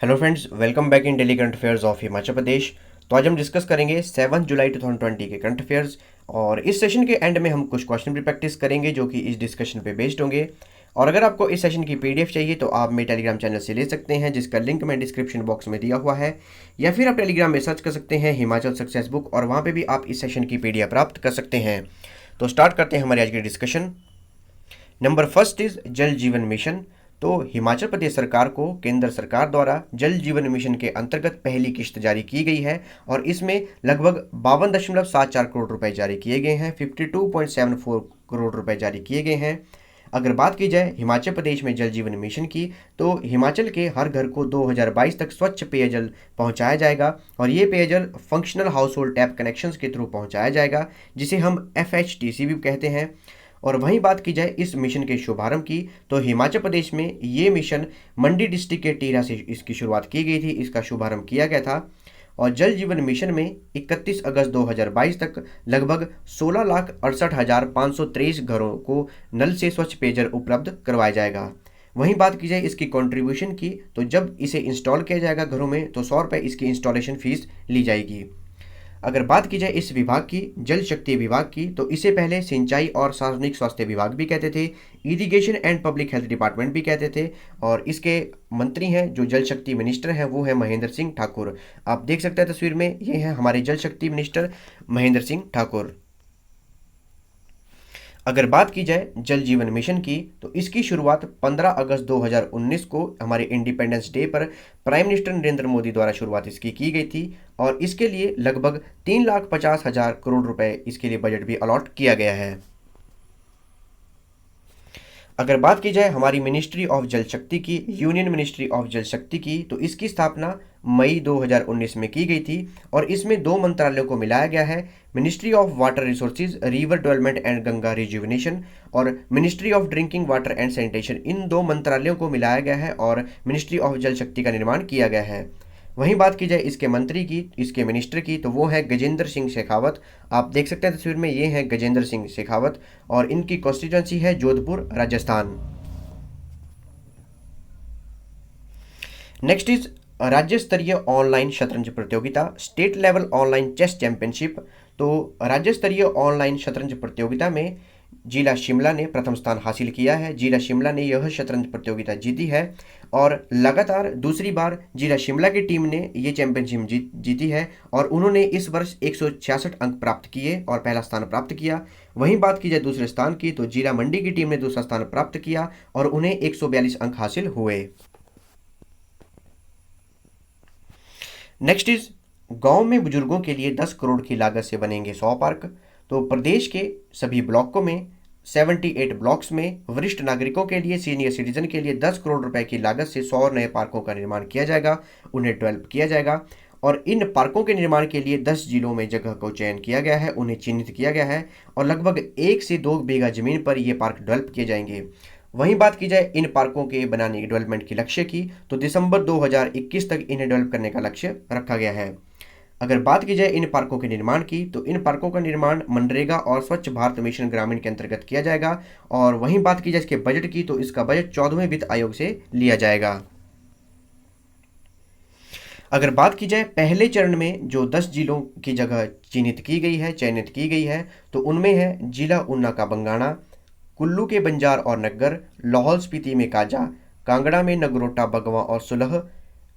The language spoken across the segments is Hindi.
Hello friends, welcome back in daily current affairs of Himachal Pradesh. तो आज हम डिस्कस करेंगे 7 जुलाई 2020 के करंट अफेयर्स। और इस सेशन के एंड में हम कुछ क्वेश्चन भी प्रैक्टिस करेंगे जो कि इस डिस्कशन पे बेस्ड होंगे। और अगर आपको इस सेशन की पीडीएफ चाहिए तो आप मेरे टेलीग्राम चैनल से ले सकते हैं, जिसका लिंक मैं डिस्क्रिप्शन बॉक्स में दिया हुआ है, या फिर आप टेलीग्राम में सर्च कर सकते हैं हिमाचल सक्सेस बुक, और वहाँ पर भी आप इस सेशन की पीडीएफ प्राप्त कर सकते हैं। तो स्टार्ट करते हैं हमारी आज की डिस्कशन। नंबर फर्स्ट इज जल जीवन मिशन। तो हिमाचल प्रदेश सरकार को केंद्र सरकार द्वारा जल जीवन मिशन के अंतर्गत पहली किश्त जारी की गई है और इसमें लगभग 52.74 करोड़ रुपए जारी किए गए हैं। 52.74 करोड़ रुपए जारी किए गए हैं। अगर बात की जाए हिमाचल प्रदेश में जल जीवन मिशन की, तो हिमाचल के हर घर को 2022 तक स्वच्छ पेयजल पहुंचाया जाएगा और ये पेयजल functional house hold tap connections के थ्रू पहुंचाया जाएगा, जिसे हम FHTC भी कहते हैं। और वहीं बात की जाए इस मिशन के शुभारंभ की, तो हिमाचल प्रदेश में ये मिशन मंडी डिस्ट्रिक्ट के टीरा से इसकी शुरुआत की गई थी, इसका शुभारंभ किया गया था। और जल जीवन मिशन में 31 अगस्त 2022 तक लगभग 16,68,523 घरों को नल से स्वच्छ पेयजल उपलब्ध करवाया जाएगा। वहीं बात की जाए इसकी कंट्रीब्यूशन की, तो जब इसे इंस्टॉल किया जाएगा घरों में तो 100 रुपये इसकी इंस्टॉलेशन फीस ली जाएगी। अगर बात की जाए इस विभाग की, जल शक्ति विभाग की, तो इसे पहले सिंचाई और सार्वजनिक स्वास्थ्य विभाग भी कहते थे, irrigation and public health department भी कहते थे। और इसके मंत्री हैं जो जल शक्ति मिनिस्टर हैं, वो है महेंद्र सिंह ठाकुर। आप देख सकते हैं तस्वीर में, ये है हमारे जल शक्ति मिनिस्टर महेंद्र सिंह ठाकुर। अगर बात की जाए जल जीवन मिशन की, तो इसकी शुरुआत 15 अगस्त 2019 को हमारे इंडिपेंडेंस डे पर प्राइम मिनिस्टर नरेंद्र मोदी द्वारा शुरुआत इसकी की गई थी। और इसके लिए लगभग 3,50,000 करोड़ रुपए इसके लिए बजट भी अलॉट किया गया है। अगर बात की जाए हमारी मिनिस्ट्री ऑफ जल शक्ति की, यूनियन मिनिस्ट्री ऑफ जल शक्ति की, तो इसकी स्थापना मई 2019 में की गई थी और इसमें दो मंत्रालयों को मिलाया गया है, ministry of water resources, river development and Ganga rejuvenation, और ministry of drinking water and sanitation. इन दो मंत्रालयों को मिलाया गया है और मिनिस्ट्री ऑफ जल शक्ति का निर्माण किया गया है। वहीं बात की जाए इसके मंत्री की, इसके मिनिस्टर की, तो वो है गजेंद्र सिंह शेखावत। आप देख सकते हैं तस्वीर में, ये है गजेंद्र सिंह शेखावत और इनकी कॉन्स्टिट्यूंसी है जोधपुर, राजस्थान। नेक्स्ट इज राज्य स्तरीय ऑनलाइन शतरंज प्रतियोगिता, state level online chess championship. तो राज्य स्तरीय ऑनलाइन शतरंज प्रतियोगिता में जिला शिमला ने प्रथम स्थान हासिल किया है। जिला शिमला ने यह शतरंज प्रतियोगिता जीती है और लगातार दूसरी बार जिला शिमला की टीम ने यह चैंपियनशिप जीती है और उन्होंने इस वर्ष 166 अंक प्राप्त किए और पहला स्थान प्राप्त किया। वहीं बात की जाए दूसरे स्थान की, तो जिला मंडी की टीम ने दूसरा स्थान प्राप्त किया और उन्हें 142 अंक हासिल हुए। नेक्स्ट इज गांव में बुजुर्गों के लिए 10 करोड़ की लागत से बनेंगे 100 पार्क। तो प्रदेश के सभी ब्लॉकों में 78 ब्लॉक्स में वरिष्ठ नागरिकों के लिए, सीनियर सिटीजन के लिए 10 करोड़ रुपए की लागत से 100 नए पार्कों का निर्माण किया जाएगा, उन्हें डेवलप किया जाएगा। और इन पार्कों के निर्माण के लिए 10 जिलों में जगह को चयन किया गया है, उन्हें चिन्हित किया गया है और लगभग 1 से 2 बीघा जमीन पर ये पार्क डेवलप किए जाएंगे। वहीं बात की जाए इन पार्कों के बनाने की डेवलपमेंट की लक्ष्य की, तो दिसंबर 2021 तक इन्हें डेवलप करने का लक्ष्य रखा गया है। अगर बात की जाए इन पार्कों के निर्माण की, तो इन पार्कों का निर्माण मनरेगा और स्वच्छ भारत मिशन ग्रामीण के अंतर्गत किया जाएगा। और वहीं बात की जाए इसके बजट की, तो इसका बजट 14वें वित्त आयोग से लिया जाएगा। अगर बात की जाए पहले चरण में जो 10 जिलों की जगह चिन्हित की गई है, चयनित की गई है, तो उनमें है जिला ऊना का बंगाणा, कुल्लू के बंजार और नग्गर, लाहौल स्पीति में काजा, कांगड़ा में नगरोटा, बगवां और सुलह,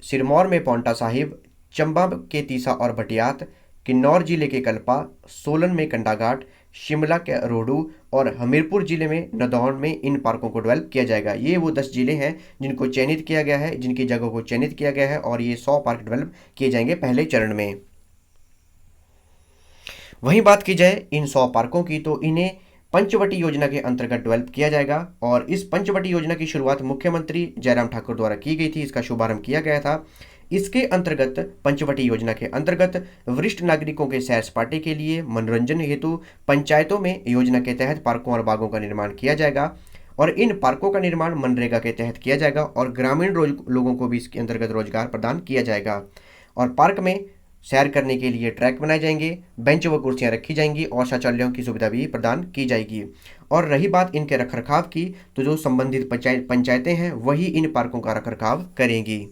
सिरमौर में पौंटा साहिब, चंबा के तीसा और भटियात, किन्नौर जिले के कल्पा, सोलन में कंडाघाट, शिमला के रोहडू और हमीरपुर जिले में नदौन में इन पार्कों को डेवलप किया जाएगा। ये वो 10 जिले हैं जिनको चयनित किया गया है, जिनकी जगह को चयनित किया गया है और ये 100 पार्क डेवलप किए जाएंगे पहले चरण में। वहीं बात की जाए इन 100 पार्कों की, तो इन्हें पंचवटी योजना के अंतर्गत डेवलप किया जाएगा और इस पंचवटी योजना की शुरुआत मुख्यमंत्री जयराम ठाकुर द्वारा की गई थी, इसका शुभारंभ किया गया था। इसके अंतर्गत पंचवटी योजना के अंतर्गत वरिष्ठ नागरिकों के सैर सपाटे के लिए मनोरंजन हेतु पंचायतों में योजना के तहत पार्कों और बागों का निर्माण किया जाएगा और इन पार्कों का निर्माण मनरेगा के तहत किया जाएगा और ग्रामीण लोगों को भी इसके अंतर्गत रोजगार प्रदान किया जाएगा। और पार्क में सैर करने के लिए ट्रैक बनाए जाएंगे, बेंच व कुर्सियां रखी जाएंगी और शौचालयों की सुविधा भी प्रदान की जाएगी। और रही बात इनके रखरखाव की, तो जो संबंधित पंचायतें हैं वही इन पार्कों का रखरखाव करेंगी।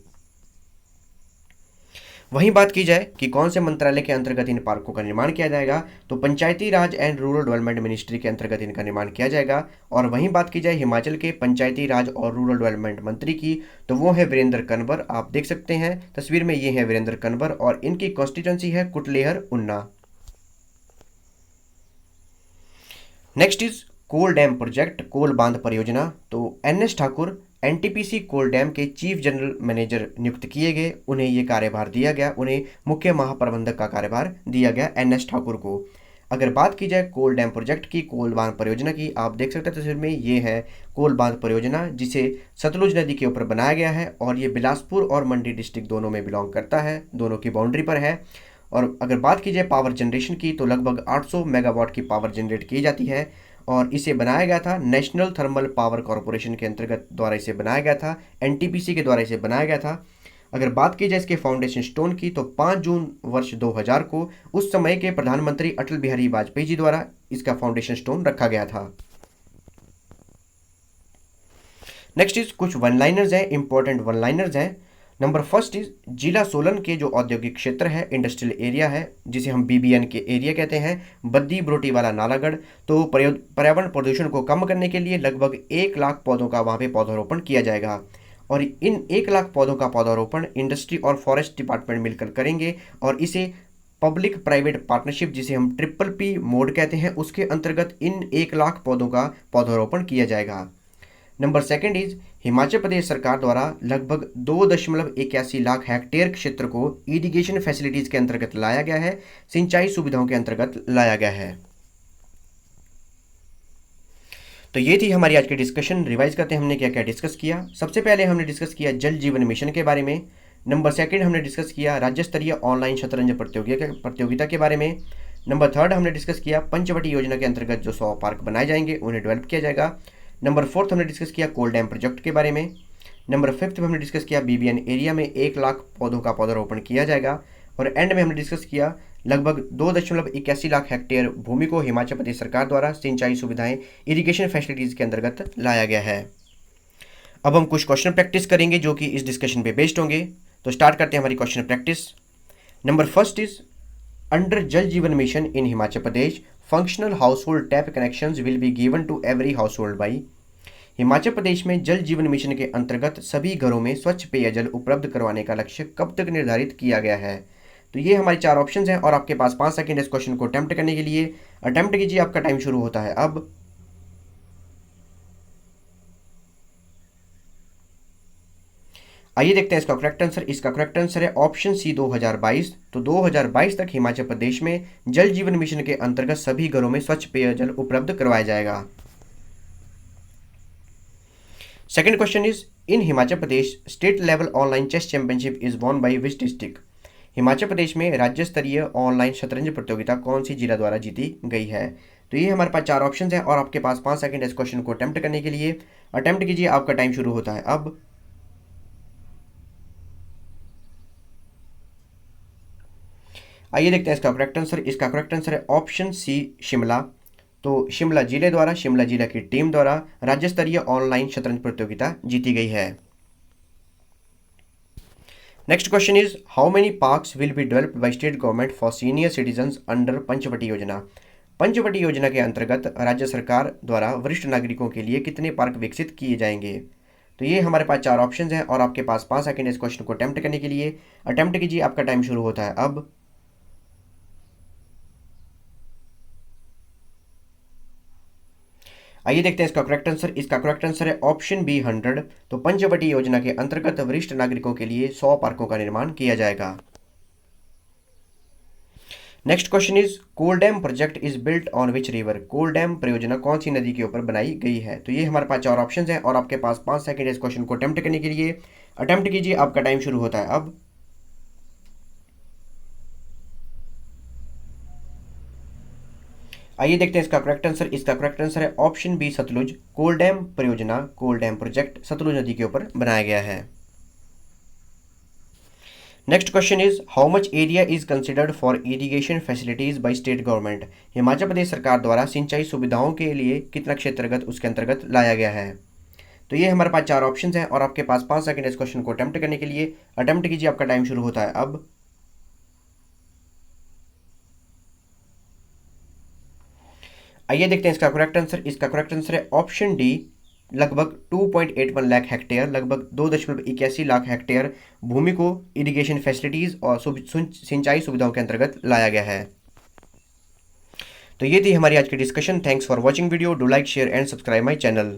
वहीं बात की जाए कि कौन से मंत्रालय के अंतर्गत इन पार्कों का निर्माण किया जाएगा, तो पंचायती राज एंड रूरल डेवलपमेंट मिनिस्ट्री के अंतर्गत इनका निर्माण किया जाएगा। और वहीं बात की जाए हिमाचल के पंचायती राज और रूरल डेवलपमेंट मंत्री की, तो वो है वीरेंद्र कंवर। आप देख सकते हैं तस्वीर में, ये है वीरेंद्र कंवर और इनकी कॉन्स्टिट्यूंसी है Kutlehar Una. Next is Kol dam project, Kol बांध परियोजना। तो NS Thakur NTPC Kol dam के चीफ जनरल मैनेजर नियुक्त किए गए, उन्हें ये कार्यभार दिया गया, उन्हें मुख्य महाप्रबंधक का कार्यभार दिया गया एनएस ठाकुर को। अगर बात की जाए कोल डैम प्रोजेक्ट की, कोल बांध परियोजना की, आप देख सकते हैं तस्वीर में, ये है कोल बांध परियोजना जिसे सतलुज नदी के ऊपर बनाया गया है और ये बिलासपुर और मंडी डिस्ट्रिक्ट दोनों में बिलोंग करता है, दोनों की बाउंड्री पर है। और अगर बात की जाए पावर जनरेशन की, तो लगभग 800 मेगावाट की पावर जनरेट की जाती है और इसे बनाया गया था नेशनल थर्मल पावर कॉरपोरेशन के अंतर्गत द्वारा इसे बनाया गया था, एनटीपीसी के द्वारा इसे बनाया गया था। अगर बात की जाए इसके फाउंडेशन स्टोन की, तो 5 जून वर्ष 2000 को उस समय के प्रधानमंत्री अटल बिहारी वाजपेयी जी द्वारा इसका फाउंडेशन स्टोन रखा गया था। नेक्स्ट इज कुछ वन लाइनर्स हैं, इंपॉर्टेंट वन लाइनर्स हैं। नंबर फर्स्ट इज जिला सोलन के जो औद्योगिक क्षेत्र है, इंडस्ट्रियल एरिया है, जिसे हम बीबीएन के एरिया कहते हैं, बद्दी बरोटीवाला नालागढ़, तो पर्यावरण प्रदूषण को कम करने के लिए लगभग 1 लाख पौधों का वहाँ पे पौधारोपण किया जाएगा। और इन 1 लाख पौधों का पौधारोपण इंडस्ट्री और फॉरेस्ट डिपार्टमेंट मिलकर करेंगे और इसे पब्लिक प्राइवेट पार्टनरशिप, जिसे हम PPP मोड कहते हैं, उसके अंतर्गत इन 1 लाख पौधों का पौधारोपण किया जाएगा। Number second is Himachal Pradesh सरकार द्वारा लगभग 2.81 लाख हेक्टेयर क्षेत्र को इरिगेशन फैसिलिटीज के अंतर्गत लाया गया है, सिंचाई सुविधाओं के अंतर्गत लाया गया है। तो ये थी हमारी आज की डिस्कशन। रिवाइज करते हैं हमने क्या क्या डिस्कस किया। सबसे पहले हमने डिस्कस किया जल जीवन मिशन के बारे में। नंबर सेकंड हमने डिस्कस किया राज्य स्तरीय ऑनलाइन शतरंज प्रतियोगिता के बारे में। नंबर थर्ड हमने डिस्कस किया पंचवटी योजना के अंतर्गत जो 100 पार्क बनाए जाएंगे उन्हें डेवलप किया जाएगा। नंबर फोर्थ हमने डिस्कस किया कोल डैम प्रोजेक्ट के बारे में। नंबर फिफ्थ में हमने डिस्कस किया बीबीएन एरिया में 1 लाख पौधों का पौधारोपण किया जाएगा। और एंड में हमने डिस्कस किया लगभग 2.81 लाख हेक्टेयर भूमि को हिमाचल प्रदेश सरकार द्वारा सिंचाई सुविधाएं इरिगेशन फैसिलिटीज के अंतर्गत लाया गया है। अब हम कुछ क्वेश्चन प्रैक्टिस करेंगे जो कि इस डिस्कशन पे बेस्ड होंगे। तो स्टार्ट करते हैं हमारी question practice. Number first is under Jal Jeevan mission in Himachal Pradesh functional household tap connections will be given to every household by. Himachal Pradesh में जल जीवन मिशन के अंतर्गत सभी घरों में स्वच्छ पेयजल उपलब्ध करवाने का लक्ष्य कब तक निर्धारित किया गया है। तो ये हमारे 4 ऑप्शंस हैं और आपके पास 5 सेकंड इस क्वेश्चन को अटेम्प्ट करने के लिए। अटेम्प्ट कीजिए, आपका टाइम शुरू होता है अब। आइए देखते हैं इसका करेक्ट आंसर। इसका करेक्ट आंसर है ऑप्शन सी 2022। तो 2022 तक हिमाचल प्रदेश में जल जीवन मिशन के अंतर्गत सभी घरों में स्वच्छ पेयजल उपलब्ध करवाया जाएगा। Second question is in Himachal Pradesh state level online chess championship is won by which district. Himachal Pradesh में राज्य स्तरीय ऑनलाइन शतरंज प्रतियोगिता कौन सी जिला द्वारा जीती गई है। तो ये हमारे पास 4 ऑप्शन हैं और आपके पास 5 सेकंड इस क्वेश्चन को अटेम्प्ट करने के लिए। अटेम्प्ट कीजिए, आपका टाइम शुरू होता है अब। आइए देखते हैं इसका करेक्ट आंसर। इसका करेक्ट आंसर है ऑप्शन सी शिमला। तो शिमला जिले द्वारा, शिमला जिला की टीम द्वारा राज्य स्तरीय ऑनलाइन शतरंज प्रतियोगिता जीती गई है। Next question is how many parks will be developed by state government for senior citizens under Panchvati योजना। पंचवटी योजना के अंतर्गत राज्य सरकार द्वारा वरिष्ठ नागरिकों के लिए कितने पार्क विकसित किए जाएंगे। तो ये हमारे पास 4 ऑप्शंस हैं और आपके पास 5 सेकंड इस क्वेश्चन को अटेम्प्ट करने के लिए। अटेम्प्ट कीजिए, आपका टाइम शुरू होता है अब। आइए देखते हैं इसका करेक्ट आंसर। इसका करेक्ट आंसर है ऑप्शन बी 100। तो पंचवटी योजना के अंतर्गत वरिष्ठ नागरिकों के लिए 100 पार्कों का निर्माण किया जाएगा। Next question is Kol dam project is built on which river. Kol dam परियोजना कौन सी नदी के ऊपर बनाई गई है। तो ये हमारे पास 4 ऑप्शंस हैं और आपके पास 5 सेकंड इस क्वेश्चन को अटेम्प्ट करने के लिए। अटेम्प्ट कीजिए, आपका टाइम शुरू होता है अब। आइए देखते हैं इसका करेक्ट आंसर। इसका करेक्ट आंसर है ऑप्शन बी सतलुज। कोल डैम परियोजना, कोल डैम प्रोजेक्ट सतलुज नदी के ऊपर बनाया गया है। Next question is how much area is considered for irrigation facilities by state government. Himachal Pradesh सरकार द्वारा सिंचाई सुविधाओं के लिए कितना क्षेत्रगत उसके अंतर्गत लाया गया है। तो ये हमारे पास 4 ऑप्शंस हैं और आपके पास 5 सेकंड इस क्वेश्चन को अटेम्प्ट करने के लिए। अटेम्प्ट कीजिए, आपका टाइम शुरू होता है अब। आइए देखते हैं इसका करेक्ट आंसर। इसका करेक्ट आंसर है ऑप्शन डी, लगभग 2.81 लाख हेक्टेयर, लगभग 2.81 लाख हेक्टेयर भूमि को इरिगेशन फैसिलिटीज़ और सिंचाई सुविधाओं के अंतर्गत लाया गया है। तो ये थी हमारी आज की discussion. Thanks for watching video. Do like, share and subscribe my channel.